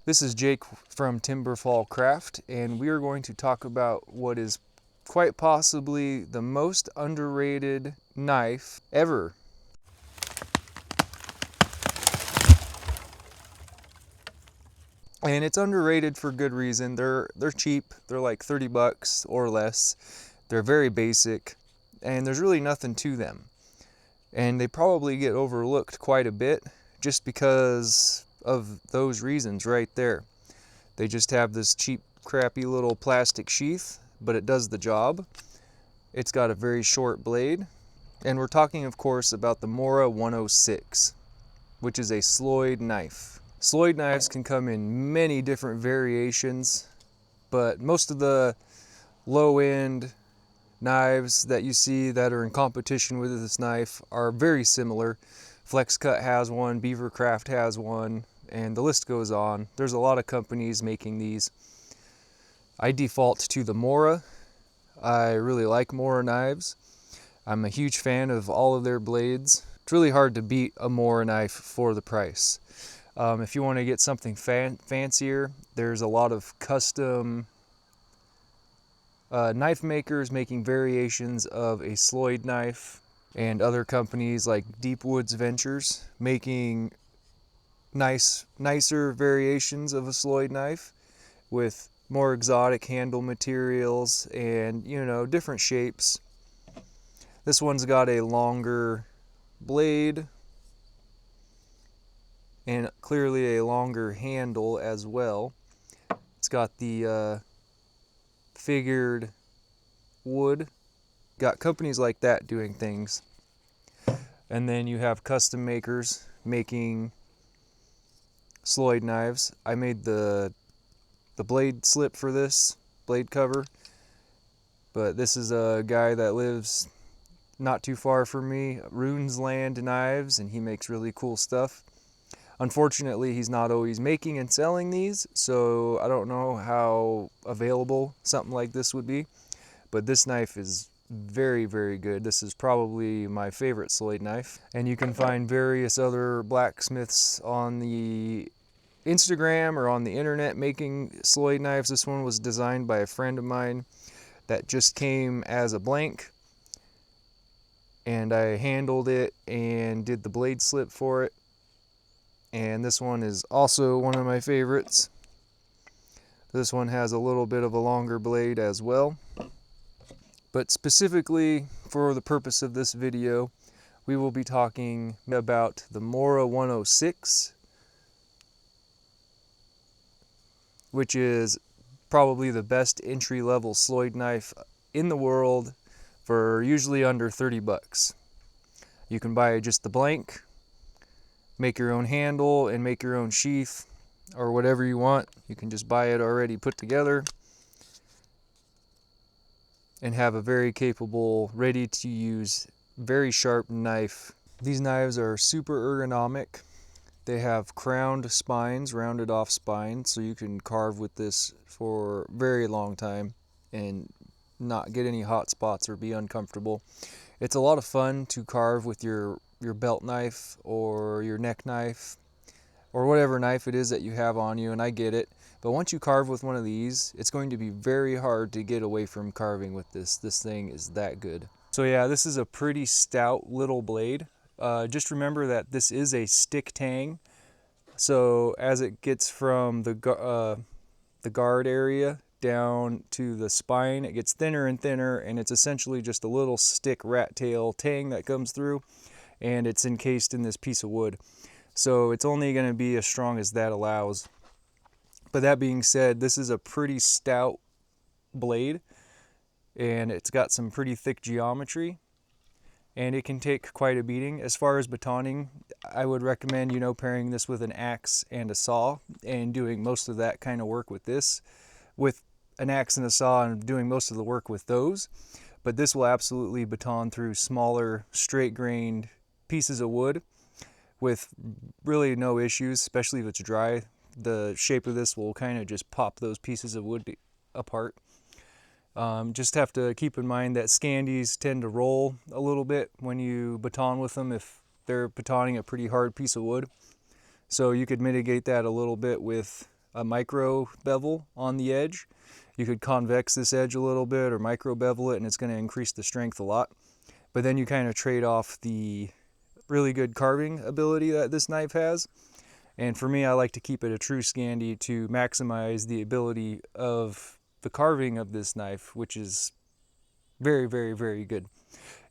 This is Jake from Timberfall Craft, and we are going to talk about what is quite possibly the most underrated knife ever. And it's underrated for good reason. They're cheap. They're like 30 bucks or less. They're very basic, and there's really nothing to them. And they probably get overlooked quite a bit just because of those reasons right there. They just have this cheap, crappy little plastic sheath, but it does the job. It's got a very short blade. And we're talking, of course, about the Mora 106, which is a Sloyd knife. Sloyd knives can come in many different variations, but most of the low-end knives that you see that are in competition with this knife are very similar. FlexCut has one, Beavercraft has one, and the list goes on. There's a lot of companies making these. I default to the Mora. I really like Mora knives. I'm a huge fan of all of their blades. It's really hard to beat a Mora knife for the price. If you want to get something fancier, there's a lot of custom knife makers making variations of a Sloyd knife, and other companies like Deep Woods Ventures making nicer variations of a Sloyd knife with more exotic handle materials and, different shapes. This one's got a longer blade and clearly a longer handle as well. It's got the figured wood. Got companies like that doing things. And then you have custom makers making Sloyd knives. I made the blade slip for this, blade cover. But this is a guy that lives not too far from me, Runes Land Knives, and he makes really cool stuff. Unfortunately, he's not always making and selling these, so I don't know how available something like this would be. But this knife is very, very good. This is probably my favorite Sloyd knife. And you can find various other blacksmiths on the Instagram or on the internet making Sloyd knives. This one was designed by a friend of mine that just came as a blank, and I handled it and did the blade slip for it. And this one is also one of my favorites. This one has a little bit of a longer blade as well. But specifically for the purpose of this video, we will be talking about the Mora 106, which is probably the best entry-level Sloyd knife in the world for usually under 30 bucks. You can buy just the blank, make your own handle and make your own sheath or whatever you want. You can just buy it already put together and have a very capable, ready to use, very sharp knife. These knives are super ergonomic. They have crowned spines, rounded off spines, so you can carve with this for a very long time and not get any hot spots or be uncomfortable. It's a lot of fun to carve with your belt knife or your neck knife or whatever knife it is that you have on you, and I get it. But once you carve with one of these, it's going to be very hard to get away from carving with this. This thing is that good. So yeah, this is a pretty stout little blade. Just remember that this is a stick tang. So as it gets from the guard area down to the spine, it gets thinner and thinner, and it's essentially just a little stick rat tail tang that comes through, and it's encased in this piece of wood. So it's only going to be as strong as that allows. But that being said, this is a pretty stout blade, and it's got some pretty thick geometry, and it can take quite a beating. As far as batoning, I would recommend, pairing this with an axe and a saw and doing most of that kind of work with this. With an axe and a saw and doing most of the work with those. But this will absolutely baton through smaller, straight-grained pieces of wood with really no issues, especially if it's dry. The shape of this will kind of just pop those pieces of wood apart. Just have to keep in mind that Scandies tend to roll a little bit when you baton with them if they're batoning a pretty hard piece of wood. So you could mitigate that a little bit with a micro bevel on the edge. You could convex this edge a little bit or micro bevel it, and it's going to increase the strength a lot. But then you kind of trade off the really good carving ability that this knife has. And for me, I like to keep it a true Scandi to maximize the ability of the carving of this knife, which is very, very, very good.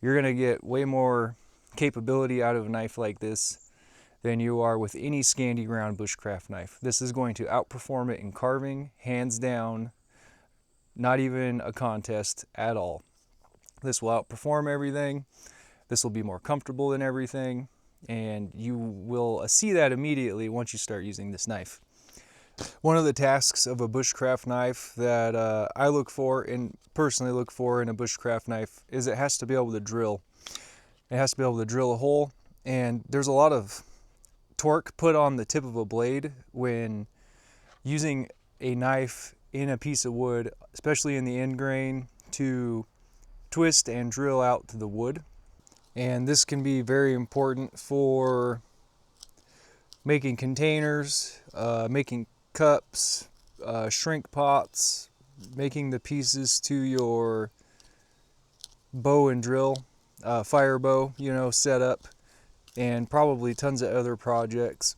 You're going to get way more capability out of a knife like this than you are with any Scandi round bushcraft knife. This is going to outperform it in carving, hands down, not even a contest at all. This will outperform everything. This will be more comfortable than everything, and you will see that immediately once you start using this knife. One of the tasks of a bushcraft knife that I look for and personally look for in a bushcraft knife is it has to be able to drill. It has to be able to drill a hole, and there's a lot of torque put on the tip of a blade when using a knife in a piece of wood, especially in the end grain, to twist and drill out to the wood. And this can be very important for making containers, making cups, shrink pots, making the pieces to your bow and drill, fire bow, setup, and probably tons of other projects.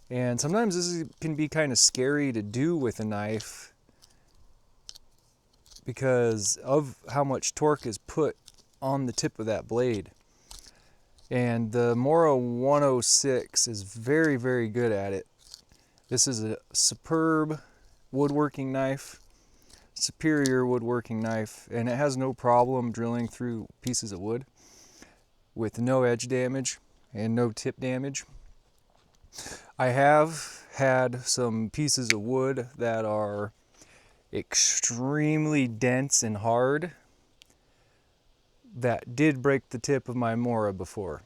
And sometimes this can be kind of scary to do with a knife because of how much torque is put on the tip of that blade. And the Mora 106 is very, very good at it. This is a superb woodworking knife, superior woodworking knife, and it has no problem drilling through pieces of wood with no edge damage and no tip damage. I have had some pieces of wood that are extremely dense and hard that did break the tip of my Mora before.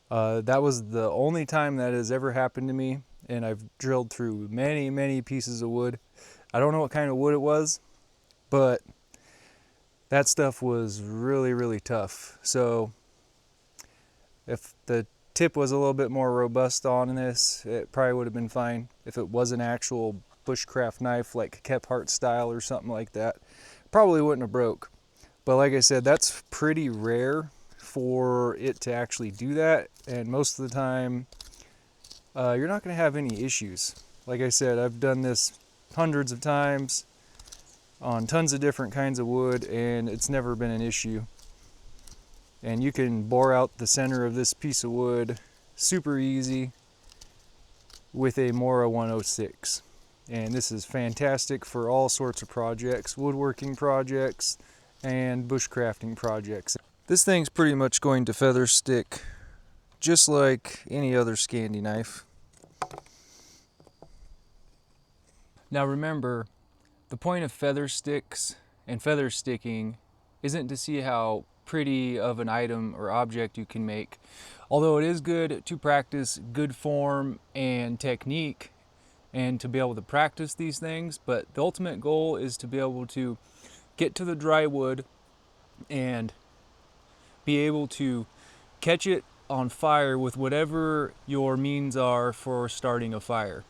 That was the only time that has ever happened to me, and I've drilled through many, many pieces of wood. I don't know what kind of wood it was, but that stuff was really, really tough. So if the tip was a little bit more robust on this, it probably would have been fine. If it was an actual bushcraft knife like Kephart style or something like that, probably wouldn't have broke. But like I said, that's pretty rare for it to actually do that, and most of the time you're not going to have any issues. Like I said, I've done this hundreds of times on tons of different kinds of wood, and it's never been an issue. And you can bore out the center of this piece of wood super easy with a Mora 106. And this is fantastic for all sorts of projects, woodworking projects and bushcrafting projects. This thing's pretty much going to feather stick just like any other Scandi knife. Now remember, the point of feather sticks and feather sticking isn't to see how pretty of an item or object you can make, although it is good to practice good form and technique and to be able to practice these things, but the ultimate goal is to be able to get to the dry wood and be able to catch it on fire with whatever your means are for starting a fire.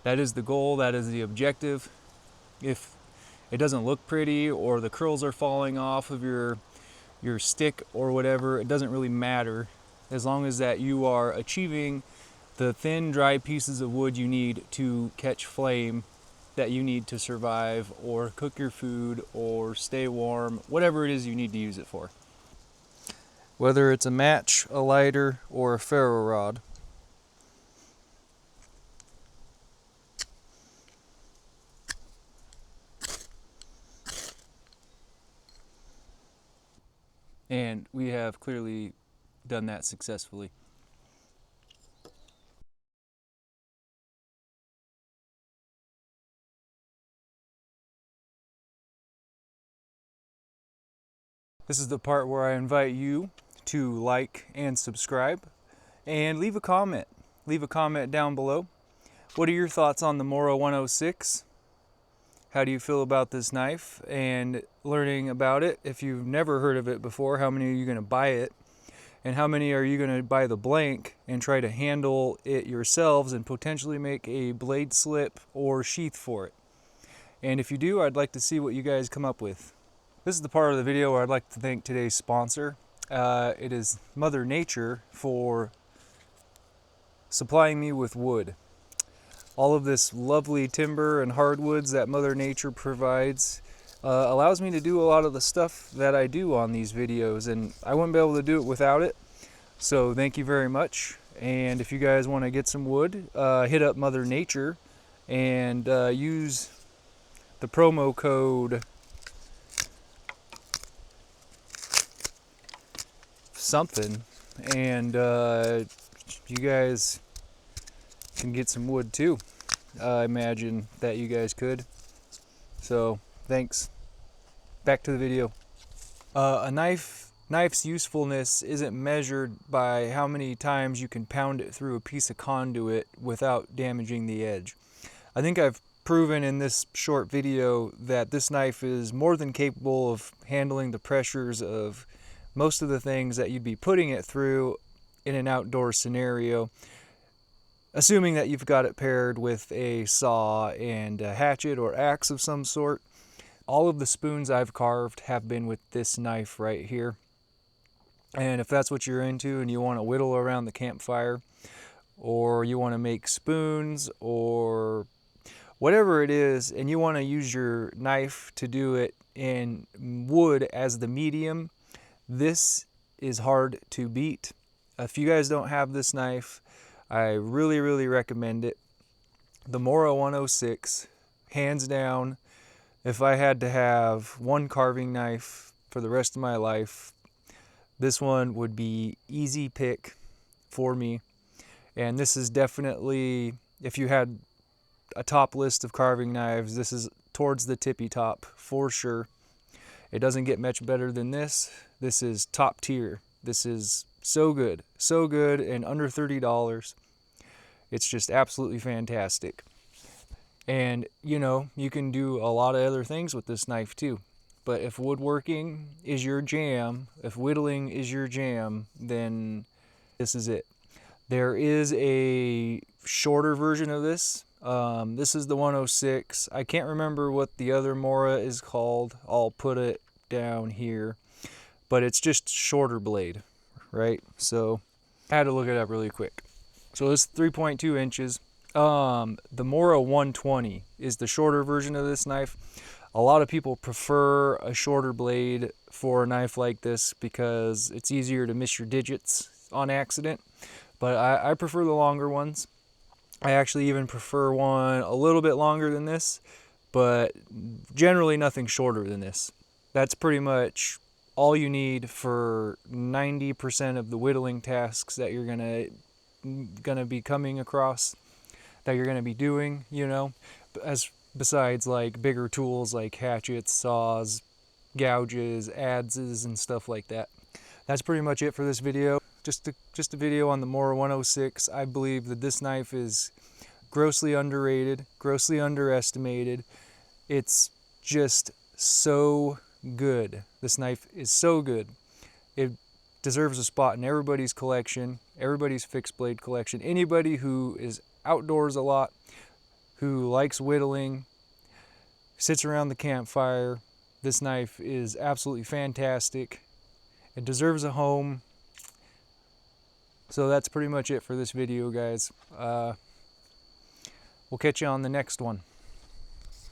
That is the goal, that is the objective. If it doesn't look pretty or the curls are falling off of your stick or whatever, it doesn't really matter, as long as that you are achieving the thin, dry pieces of wood you need to catch flame that you need to survive or cook your food or stay warm, whatever it is you need to use it for. Whether it's a match, a lighter, or a ferro rod. And we have clearly done that successfully. This is the part where I invite you to like and subscribe and leave a comment. Leave a comment down below. What are your thoughts on the Mora 106? How do you feel about this knife and learning about it? If you've never heard of it before, how many are you going to buy it? And how many are you going to buy the blank and try to handle it yourselves and potentially make a blade slip or sheath for it? And if you do, I'd like to see what you guys come up with. This is the part of the video where I'd like to thank today's sponsor. It is Mother Nature for supplying me with wood. All of this lovely timber and hardwoods that Mother Nature provides allows me to do a lot of the stuff that I do on these videos, and I wouldn't be able to do it without it. So thank you very much. And if you guys want to get some wood, hit up Mother Nature and use the promo code something, and you guys can get some wood too. I imagine that you guys could. So thanks. Back to the video. A knife's usefulness isn't measured by how many times you can pound it through a piece of conduit without damaging the edge. I think I've proven in this short video that this knife is more than capable of handling the pressures of most of the things that you'd be putting it through in an outdoor scenario, assuming that you've got it paired with a saw and a hatchet or axe of some sort. All of the spoons I've carved have been with this knife right here. And if that's what you're into and you want to whittle around the campfire, or you want to make spoons, or whatever it is, and you want to use your knife to do it in wood as the medium, this is hard to beat. If you guys don't have this knife, I really recommend it. The Mora 106, hands down. If I had to have one carving knife for the rest of my life, this one would be easy pick for me. And this is definitely, if you had a top list of carving knives, this is towards the tippy top for sure. It doesn't get much better than this. This is top tier. This is so good and under $30. It's just absolutely fantastic. And you know, you can do a lot of other things with this knife too. But if woodworking is your jam, if whittling is your jam, then this is it. There is a shorter version of this. This is the 106. I can't remember what the other Mora is called. I'll put it down here. But it's just shorter blade, right? So I had to look it up really quick. So it's 3.2 inches. The Mora 120 is the shorter version of this knife. A lot of people prefer a shorter blade for a knife like this because it's easier to miss your digits on accident. But I prefer the longer ones. I actually even prefer one a little bit longer than this, but generally nothing shorter than this. That's pretty much all you need for 90% of the whittling tasks that you're gonna be coming across, that you're gonna be doing, you know, besides like bigger tools like hatchets, saws, gouges, adzes, and stuff like that. That's pretty much it for this video. Just a video on the Mora 106. I believe that this knife is grossly underrated, grossly underestimated. It's just so good. This knife is so good. It deserves a spot in everybody's collection, everybody's fixed blade collection. Anybody who is outdoors a lot, who likes whittling, sits around the campfire, this knife is absolutely fantastic. It deserves a home. So that's pretty much it for this video, guys. We'll catch you on the next one.